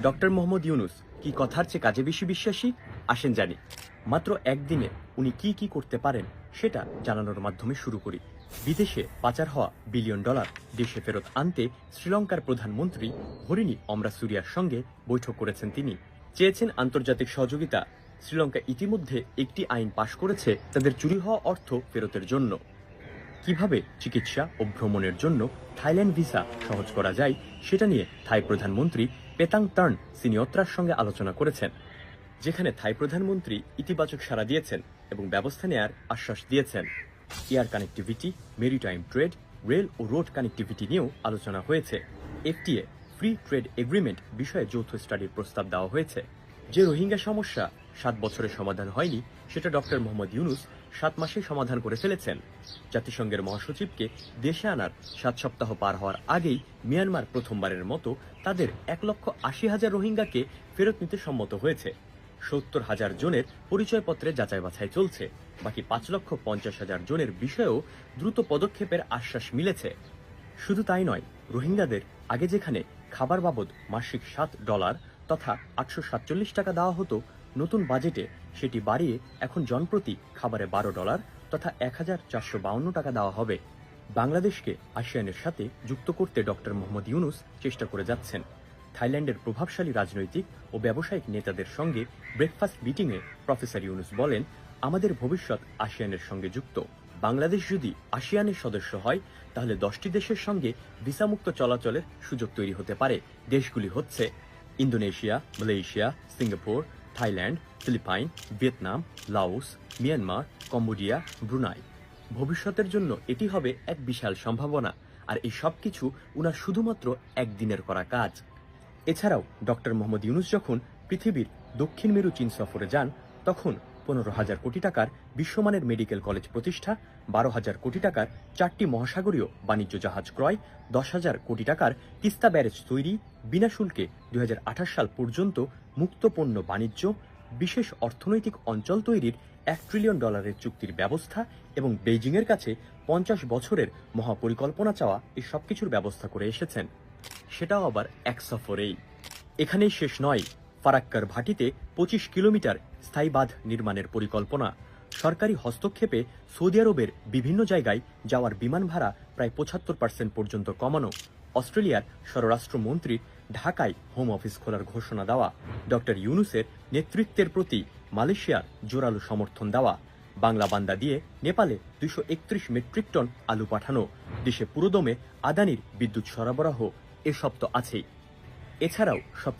Doctor Mohammad Yunus কি কথার চেয়ে কাজে বেশি বিশ্বাসী? আসেন জানি। মাত্র একদিনে উনি কি কি করতে পারেন সেটা জানানোর মাধ্যমে শুরু করি। বিদেশে পাচার হওয়া বিলিয়ন ডলার দেশে ফেরত আনতে শ্রীলঙ্কার প্রধানমন্ত্রী হরিণী অমরাসুরিয়ার সঙ্গে বৈঠক করেছেন তিনি। চেয়েছেন আন্তর্জাতিক সহযোগিতা। শ্রীলঙ্কা ইতিমধ্যে একটি আইন পাশ করেছে তাদের চুরি হওয়া অর্থ ফেরতের জন্য। কিভাবে চিকিৎসা ও ভ্রমণের জন্য থাইল্যান্ড ভিসা সহজ করা যায় সেটা নিয়ে থাই প্রধানমন্ত্রী পেতাংতার্ন সিনিয়ত্রার সঙ্গে আলোচনা করেছেন, যেখানে থাই প্রধানমন্ত্রী ইতিবাচক সাড়া দিয়েছেন এবং ব্যবস্থা নেয়ার আশ্বাস দিয়েছেন। Air connectivity, maritime trade, rail ও রোড কানেক্টিভিটি নিয়েও আলোচনা হয়েছে। এফটিএ ফ্রি ট্রেড এগ্রিমেন্ট বিষয়ে যৌথ স্টাডির প্রস্তাব দেওয়া হয়েছে। যে রোহিঙ্গা সমস্যা 7 বছরে সমাধান হয়নি সেটা ডক্টর মোহাম্মদ ইউনূস 7 মাসে সমাধান করে ফেলেছেন। জাতিসংঘের মহাসচিবকে দেশে আনার 7 সপ্তাহ পার হওয়ার আগেই মিয়ানমার প্রথমবারের মতো তাদের 1,80,000 রোহিঙ্গাকে ফেরত নিতে সম্মত হয়েছে। 70,000 জনের পরিচয়পত্রে যাচাই বাছাই চলছে। বাকি 5,50,000 জনের বিষয়েও দ্রুত পদক্ষেপের আশ্বাস মিলেছে। শুধু তাই নয়, রোহিঙ্গাদের আগে যেখানে খাবার বাবদ মাসিক $7 তথা 847 টাকা দেওয়া হতো, নতুন বাজেটে সেটি বাড়িয়ে এখন জনপ্রতি খাবারে $12 তথা 1,452 টাকা দেওয়া হবে। বাংলাদেশকে আসিয়ানের সাথে যুক্ত করতে ডক্টর মোহাম্মদ ইউনূস চেষ্টা করে যাচ্ছেন। থাইল্যান্ডের প্রভাবশালী রাজনৈতিক ও ব্যবসায়িক নেতাদের সঙ্গে ব্রেকফাস্ট মিটিংয়ে প্রফেসর ইউনূস বলেন, আমাদের ভবিষ্যৎ আসিয়ানের সঙ্গে যুক্ত। বাংলাদেশ যদি আসিয়ানের সদস্য হয় তাহলে 10টি দেশের সঙ্গে ভিসামুক্ত চলাচলের সুযোগ তৈরি হতে পারে। দেশগুলি হচ্ছে Indonesia, Malaysia, Singapore, Thailand, Philippine, Vietnam, Laos, Myanmar, Cambodia, Brunei. ভবিষ্যতের জন্য এটি হবে এক বিশাল সম্ভাবনা, আর এই সবকিছু উনার শুধুমাত্র একদিনের করা কাজ। এছাড়াও ডক্টর মোহাম্মদ ইউনূস যখন পৃথিবীর দক্ষিণ মেরু চীন সফরে যান, তখন 15,000 কোটি টাকার বিশ্বমানের মেডিকেল কলেজ প্রতিষ্ঠা, 12,000 কোটি টাকার 4টি মহাসাগরীয় বাণিজ্য জাহাজ ক্রয়, 10,000 কোটি টাকার তিস্তা ব্যারেজ তৈরি, বিনা শুল্কে 2028 সাল পর্যন্ত মুক্ত পণ্য বাণিজ্য, বিশেষ অর্থনৈতিক অঞ্চল তৈরির $1 ট্রিলিয়ন চুক্তির ব্যবস্থা এবং বেইজিংয়ের কাছে 50 বছরের মহাপরিকল্পনা চাওয়া, এই সবকিছুর ব্যবস্থা করে এসেছেন। সেটাও আবার এক সফরেই। এখানেই শেষ নয়, ফারাক্কার ভাটিতে 25 কিলোমিটার স্থায়ী বাঁধ নির্মাণের পরিকল্পনা। সরকারি হস্তক্ষেপে সৌদি আরবের বিভিন্ন জায়গায় যাওয়ার বিমান ভাড়া প্রায় 75% পর্যন্ত কমানো। অস্ট্রেলিয়ার স্বরাষ্ট্রমন্ত্রী ঢাকায় হোম অফিস খোলার ঘোষণা দেওয়া। ডক্টর ইউনূসের নেতৃত্বের প্রতি মালয়েশিয়ার জোরালো সমর্থন দেওয়া। বাংলা বান্দা দিয়ে নেপালে 231 মেট্রিক টন আলু পাঠানো। দেশে পুরোদমে আদানির বিদ্যুৎ সরবরাহ, এসব তো আছেই। এছাড়াও সবচেয়ে